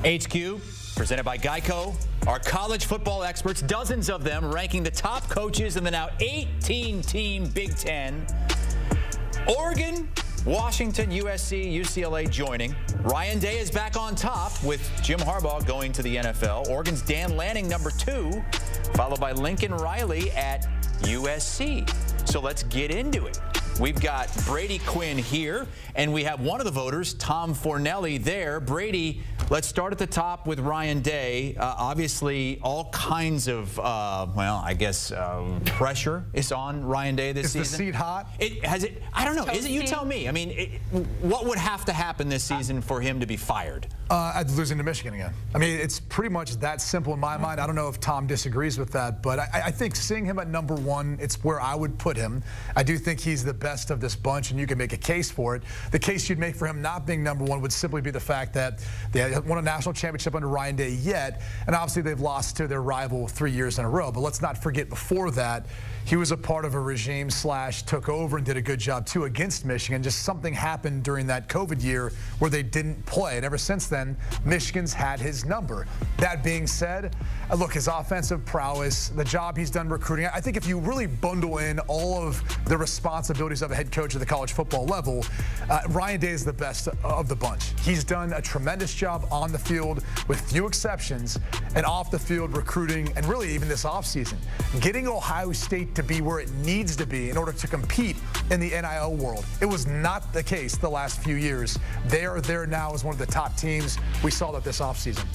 HQ, presented by Geico. Our college football experts, dozens of them, ranking the top coaches in the now 18-team Big Ten. Oregon, Washington, USC, UCLA joining. Ryan Day is back on top with Jim Harbaugh going to the NFL. Oregon's Dan Lanning, number 2, followed by Lincoln Riley at USC. So let's get into it. We've got Brady Quinn here, and we have one of the voters, Tom Fornelli, there. Brady, let's start at the top with Ryan Day. Obviously, all kinds of, pressure is on Ryan Day this season. Is the seat hot? I don't know. Is it? You tell me. I mean, what would have to happen this season for him to be fired? Losing to Michigan again. I mean, it's pretty much that simple in my mind. I don't know if Tom disagrees with that, but I think seeing him at number 1, it's where I would put him. I do think he's the best of this bunch, and you can make a case for it. The case you'd make for him not being number 1 would simply be the fact that they haven't won a national championship under Ryan Day yet, and obviously they've lost to their rival 3 years in a row. But let's not forget, before that, he was a part of a regime / took over and did a good job too against Michigan. Just something happened during that COVID year where they didn't play, and ever since then, Michigan's had his number. That being said, look, his offensive prowess, the job he's done recruiting, I think if you really bundle in all of the responsibilities of a head coach at the college football level, Ryan Day is the best of the bunch. He's done a tremendous job on the field with few exceptions, and off the field recruiting, and really even this offseason, getting Ohio State to be where it needs to be in order to compete in the NIL world. It was not the case the last few years. They are there now as one of the top teams. We saw that this offseason.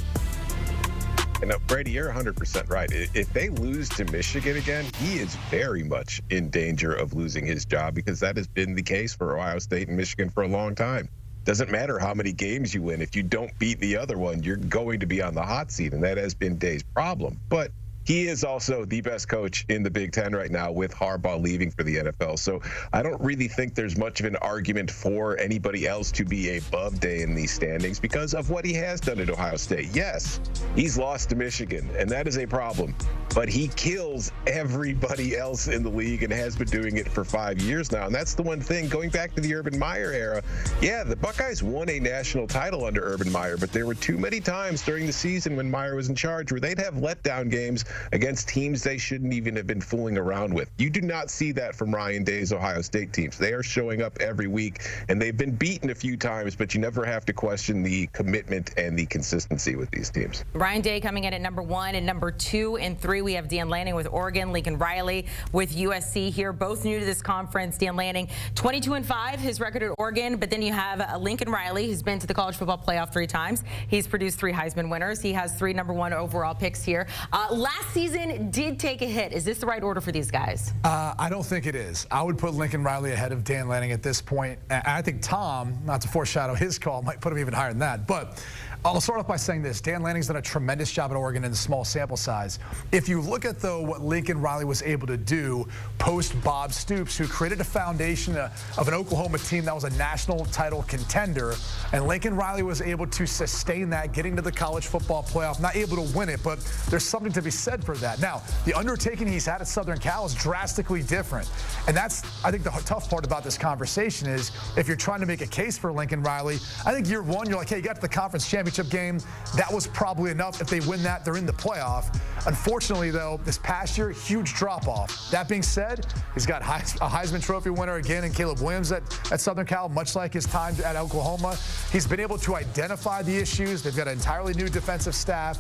Brady, you're 100% right. If they lose to Michigan again, he is very much in danger of losing his job, because that has been the case for Ohio State and Michigan for a long time. Doesn't matter how many games you win. If you don't beat the other one, you're going to be on the hot seat, and that has been Day's problem. But he is also the best coach in the Big Ten right now, with Harbaugh leaving for the NFL. So I don't really think there's much of an argument for anybody else to be above Day in these standings because of what he has done at Ohio State. Yes, he's lost to Michigan, and that is a problem. But he kills everybody else in the league and has been doing it for 5 years now. And that's the one thing, going back to the Urban Meyer era, yeah, the Buckeyes won a national title under Urban Meyer, but there were too many times during the season when Meyer was in charge where they'd have letdown games against teams they shouldn't even have been fooling around with. You do not see that from Ryan Day's Ohio State teams. They are showing up every week, and they've been beaten a few times, but you never have to question the commitment and the consistency with these teams. Ryan Day coming in at number 1, and number 2 and 3, we have Dan Lanning with Oregon, Lincoln Riley with USC here, both new to this conference. Dan Lanning, 22-5, his record at Oregon, but then you have Lincoln Riley, who's been to the college football playoff 3 times. He's produced 3 Heisman winners. He has 3 number 1 overall picks here. Last season did take a hit. Is this the right order for these guys? I don't think it is. I would put Lincoln Riley ahead of Dan Lanning at this point. And I think Tom, not to foreshadow his call, might put him even higher than that. But I'll start off by saying this. Dan Lanning's done a tremendous job at Oregon in the small sample size. If you look at, though, what Lincoln Riley was able to do post Bob Stoops, who created a foundation of an Oklahoma team that was a national title contender, and Lincoln Riley was able to sustain that, getting to the college football playoff, not able to win it, but there's something to be said for that. Now, the undertaking he's had at Southern Cal is drastically different. And that's, I think, the tough part about this conversation is if you're trying to make a case for Lincoln Riley, I think year 1, you're like, hey, you got to the conference championship game. That was probably enough. If they win that, they're in the playoff. Unfortunately, though, this past year, huge drop-off. That being said, he's got a Heisman Trophy winner again in Caleb Williams at Southern Cal, much like his time at Oklahoma. He's been able to identify the issues. They've got an entirely new defensive staff.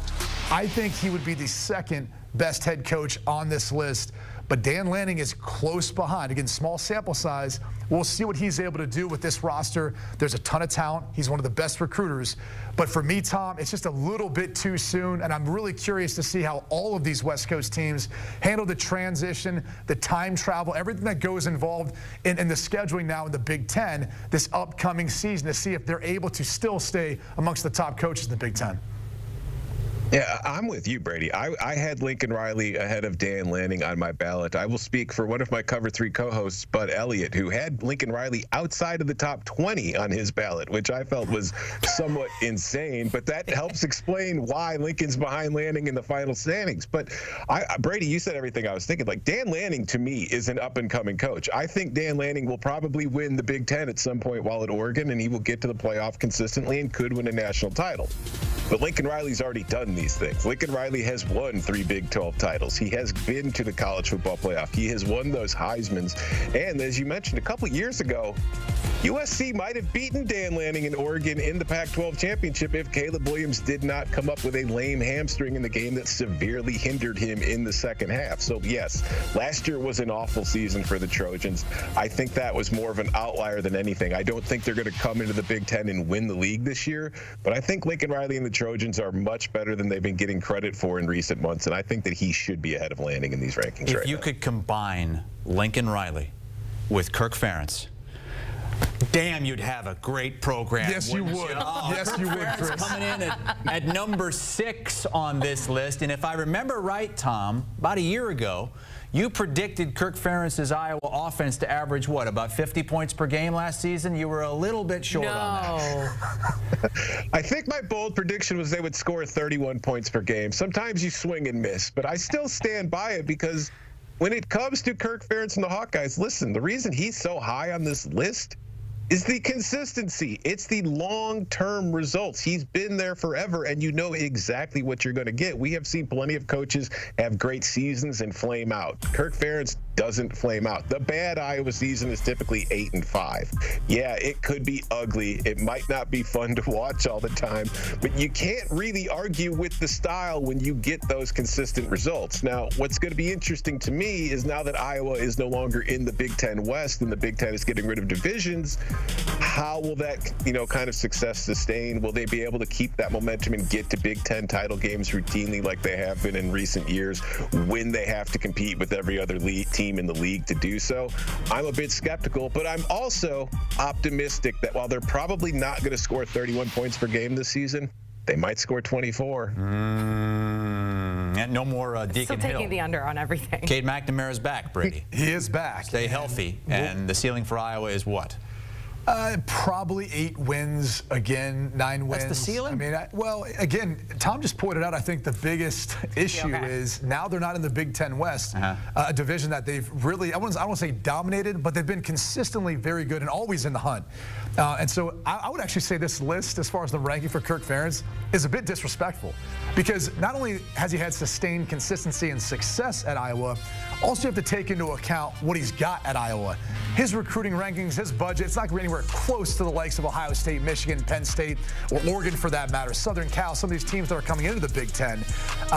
I think he would be the second best head coach on this list. But Dan Lanning is close behind. Again, small sample size. We'll see what he's able to do with this roster. There's a ton of talent. He's one of the best recruiters. But for me, Tom, it's just a little bit too soon, and I'm really curious to see how all of these West Coast teams handle the transition, the time travel, everything that goes involved in the scheduling now in the Big Ten this upcoming season, to see if they're able to still stay amongst the top coaches in the Big Ten. Yeah, I'm with you, Brady. I had Lincoln Riley ahead of Dan Lanning on my ballot. I will speak for one of my Cover 3 co-hosts, Bud Elliott, who had Lincoln Riley outside of the top 20 on his ballot, which I felt was somewhat insane. But that helps explain why Lincoln's behind Lanning in the final standings. But Brady, you said everything I was thinking. Like, Dan Lanning, to me, is an up-and-coming coach. I think Dan Lanning will probably win the Big Ten at some point while at Oregon, and he will get to the playoff consistently and could win a national title. But Lincoln Riley's already done these things. Lincoln Riley has won 3 Big 12 titles. He has been to the college football playoff. He has won those Heismans. And as you mentioned, a couple years ago, USC might have beaten Dan Lanning in Oregon in the Pac-12 championship if Caleb Williams did not come up with a lame hamstring in the game that severely hindered him in the second half. So, yes, last year was an awful season for the Trojans. I think that was more of an outlier than anything. I don't think they're going to come into the Big Ten and win the league this year, but I think Lincoln Riley and the Trojans are much better than they've been getting credit for in recent months, and I think that he should be ahead of Lanning in these rankings right now. If you could combine Lincoln Riley with Kirk Ferentz, damn, you'd have a great program. Yes, you would. Oh, yes, Kirk you would, Ferentz Chris. coming in at number 6 on this list. And if I remember right, Tom, about a year ago, you predicted Kirk Ferentz's Iowa offense to average, what, about 50 points per game last season? You were a little bit short on that. I think my bold prediction was they would score 31 points per game. Sometimes you swing and miss, but I still stand by it because when it comes to Kirk Ferentz and the Hawkeyes, listen, the reason he's so high on this list is the consistency. It's the long-term results. He's been there forever, and you know exactly what you're going to get. We have seen plenty of coaches have great seasons and flame out. Kirk Ferentz doesn't flame out. The bad Iowa season is typically 8-5. Yeah, it could be ugly. It might not be fun to watch all the time, but you can't really argue with the style when you get those consistent results. Now, what's going to be interesting to me is now that Iowa is no longer in the Big Ten West and the Big Ten is getting rid of divisions, how will that, kind of success sustain? Will they be able to keep that momentum and get to Big Ten title games routinely like they have been in recent years when they have to compete with every other team in the league to do so? I'm a bit skeptical, but I'm also optimistic that while they're probably not going to score 31 points per game this season, they might score 24. And no more Deacon Still Hill. taking the under on everything. Cade McNamara's back, Brady. He is back. Stay healthy. And the ceiling for Iowa is what? Probably 8 wins again, 9 wins. That's the ceiling? I mean, well, again, Tom just pointed out, I think the biggest issue is now they're not in the Big Ten West, a division that they've really, I don't want to say dominated, but they've been consistently very good and always in the hunt. And so I would actually say this list, as far as the ranking for Kirk Ferentz, is a bit disrespectful because not only has he had sustained consistency and success at Iowa, also you have to take into account what he's got at Iowa. His recruiting rankings, his budget, it's not going anywhere close to the likes of Ohio State, Michigan, Penn State, or Oregon for that matter, Southern Cal, some of these teams that are coming into the Big Ten.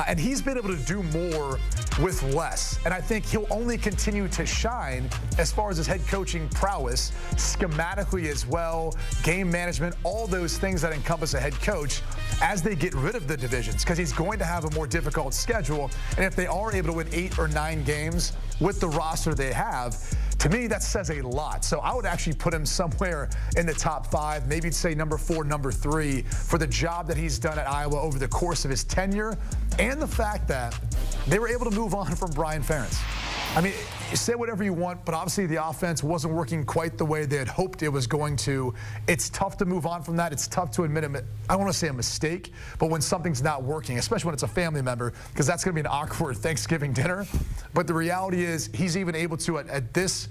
And he's been able to do more with less. And I think he'll only continue to shine as far as his head coaching prowess, schematically as well, game management, all those things that encompass a head coach as they get rid of the divisions, because he's going to have a more difficult schedule. And if they are able to win 8 or 9 games with the roster they have, to me, that says a lot. So I would actually put him somewhere in the top 5, maybe say number 4, number 3, for the job that he's done at Iowa over the course of his tenure, and the fact that they were able to move on from Brian Ferentz. I mean, you say whatever you want, but obviously the offense wasn't working quite the way they had hoped it was going to. It's tough to move on from that. It's tough to admit, I don't want to say a mistake, but when something's not working, especially when it's a family member, because that's going to be an awkward Thanksgiving dinner. But the reality is he's even able to, at this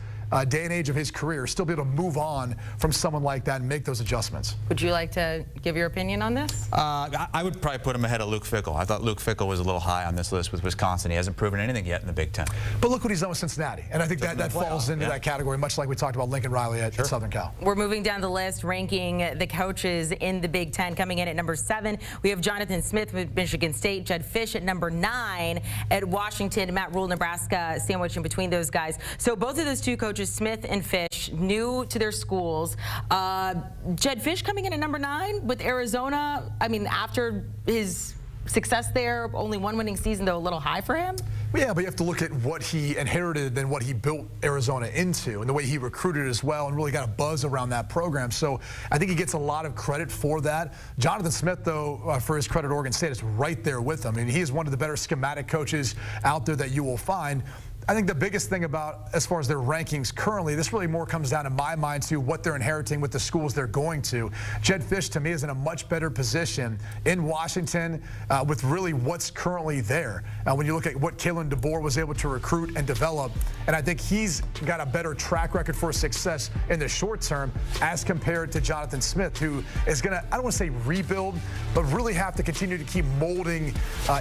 day and age of his career, still be able to move on from someone like that and make those adjustments. Would you like to give your opinion on this? I would probably put him ahead of Luke Fickell. I thought Luke Fickell was a little high on this list with Wisconsin. He hasn't proven anything yet in the Big Ten. But look what he's done with Cincinnati. And I think that falls into that category, much like we talked about Lincoln Riley at Southern Cal. We're moving down the list, ranking the coaches in the Big Ten. Coming in at number 7, we have Jonathan Smith with Michigan State, Jedd Fisch at number 9 at Washington, Matt Rule, Nebraska, sandwiched in between those guys. So both of those two coaches, Smith and Fisch, new to their schools. Jedd Fisch coming in at number 9 with Arizona. I mean, after his success there, only 1 winning season, though a little high for him. Yeah, but you have to look at what he inherited and what he built Arizona into and the way he recruited as well and really got a buzz around that program. So I think he gets a lot of credit for that. Jonathan Smith, though, for his credit, Oregon State is right there with him. I mean, he is one of the better schematic coaches out there that you will find. I think the biggest thing about, as far as their rankings currently, this really more comes down in my mind to what they're inheriting with the schools they're going to. Jedd Fisch, to me, is in a much better position in Washington with really what's currently there. When you look at what Kalen DeBoer was able to recruit and develop, and I think he's got a better track record for success in the short term as compared to Jonathan Smith, who is going to, I don't want to say rebuild, but really have to continue to keep molding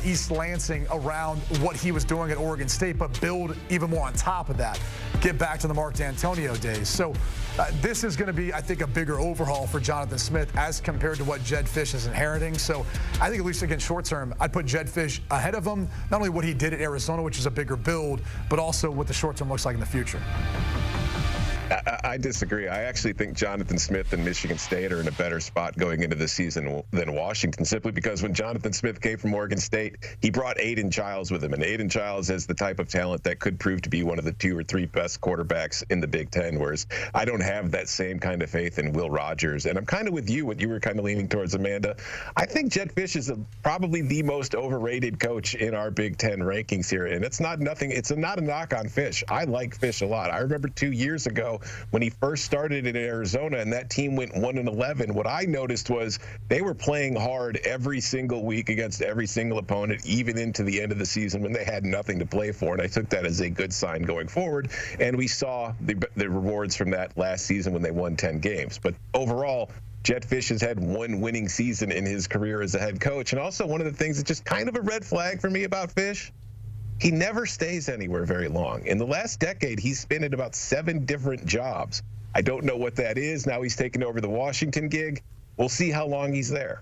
East Lansing around what he was doing at Oregon State, but build even more on top of that. Get back to the Mark D'Antonio days. So this is going to be, I think, a bigger overhaul for Jonathan Smith as compared to what Jedd Fisch is inheriting. So I think, at least again, short term, I'd put Jedd Fisch ahead of him, not only what he did at Arizona, which is a bigger build, but also what the short term looks like in the future. I disagree. I actually think Jonathan Smith and Michigan State are in a better spot going into the season than Washington, simply because when Jonathan Smith came from Oregon State, he brought Aiden Childs with him, and Aiden Childs has the type of talent that could prove to be one of the 2 or 3 best quarterbacks in the Big Ten, whereas I don't have that same kind of faith in Will Rogers. And I'm kind of with you, what you were kind of leaning towards, Amanda. I think Jedd Fisch is probably the most overrated coach in our Big Ten rankings here, and it's not nothing. It's not a knock on Fisch. I like Fisch a lot. I remember 2 years ago when he first started in Arizona and that team went 1-11, what I noticed was they were playing hard every single week against every single opponent, even into the end of the season when they had nothing to play for. And I took that as a good sign going forward. And we saw the rewards from that last season when they won 10 games. But overall, Jedd Fisch has had 1 winning season in his career as a head coach. And also one of the things that's just kind of a red flag for me about Fisch, he never stays anywhere very long. In the last decade, he's been at about 7 different jobs. I don't know what that is. Now he's taken over the Washington gig. We'll see how long he's there.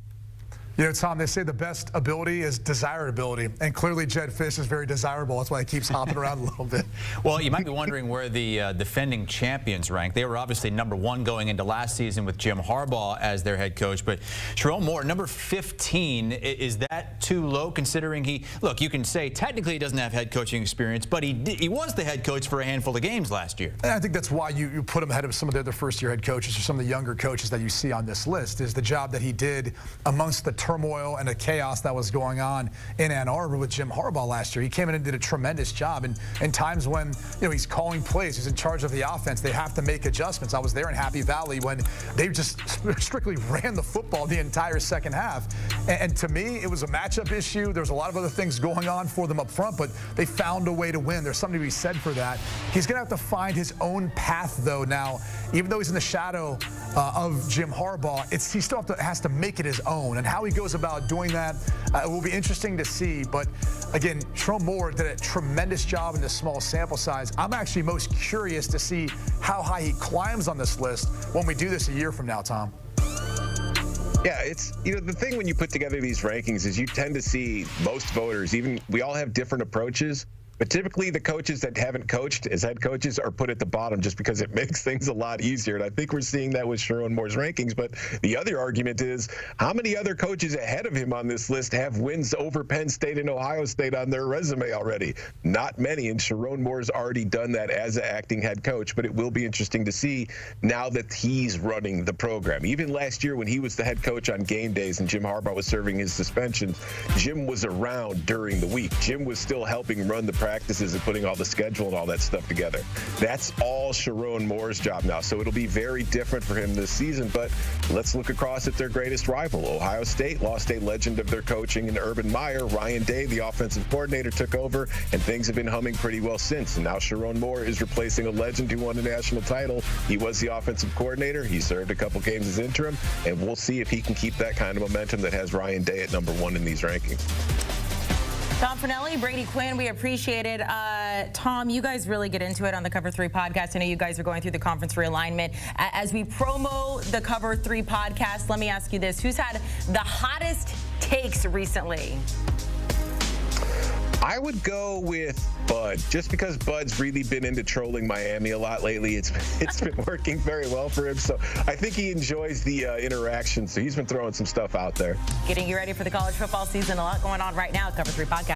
You know, Tom, they say the best ability is desirability, and clearly Jedd Fisch is very desirable. That's why he keeps hopping around a little bit. Well, you might be wondering where the defending champions rank. They were obviously #1 going into last season with Jim Harbaugh as their head coach, but Sherrone Moore, number 15, is that too low considering look, you can say technically he doesn't have head coaching experience, but he was the head coach for a handful of games last year. And I think that's why you put him ahead of some of the other first-year head coaches or some of the younger coaches that you see on this list, is the job that he did amongst the turmoil and the chaos that was going on in Ann Arbor with Jim Harbaugh last year. He came in and did a tremendous job. And in times when, you know, he's calling plays, he's in charge of the offense, they have to make adjustments. I was there in Happy Valley when they just strictly ran the football the entire second half. And to me, it was a matchup issue. There's a lot of other things going on for them up front, but they found a way to win. There's something to be said for that. He's going to have to find his own path, though, now. Even though he's in the shadow of Jim Harbaugh, he still has to make it his own. And how he goes about doing that, it will be interesting to see. But again, Sherrone Moore did a tremendous job in this small sample size. I'm actually most curious to see how high he climbs on this list when we do this a year from now, Tom. Yeah, it's, you know, the thing when you put together these rankings is you tend to see most voters, even we all have different approaches. But typically the coaches that haven't coached as head coaches are put at the bottom just because it makes things a lot easier. And I think we're seeing that with Sherrone Moore's rankings. But the other argument is, how many other coaches ahead of him on this list have wins over Penn State and Ohio State on their resume already? Not many. And Sherrone Moore's already done that as an acting head coach. But it will be interesting to see now that he's running the program. Even last year when he was the head coach on game days and Jim Harbaugh was serving his suspension, Jim was around during the week. Jim was still helping run the practices and putting all the schedule and all that stuff together. That's all Sherrone Moore's job now. So it'll be very different for him this season. But let's look across at their greatest rival. Ohio State lost a legend of their coaching in Urban Meyer. Ryan Day, the offensive coordinator, took over, and things have been humming pretty well since. And now Sherrone Moore is replacing a legend who won a national title. He was the offensive coordinator. He served a couple games as interim, and we'll see if he can keep that kind of momentum that has Ryan Day at #1 in these rankings. Tom Fornelli, Brady, Quinn, we appreciate it. Tom, you guys really get into it on the Cover 3 podcast. I know you guys are going through the conference realignment. As we promo the Cover 3 podcast, let me ask you this. Who's had the hottest takes recently? I would go with Bud, just because Bud's really been into trolling Miami a lot lately. It's been working very well for him, so I think he enjoys the interaction. So he's been throwing some stuff out there. Getting you ready for the college football season. A lot going on right now. Cover 3 podcast.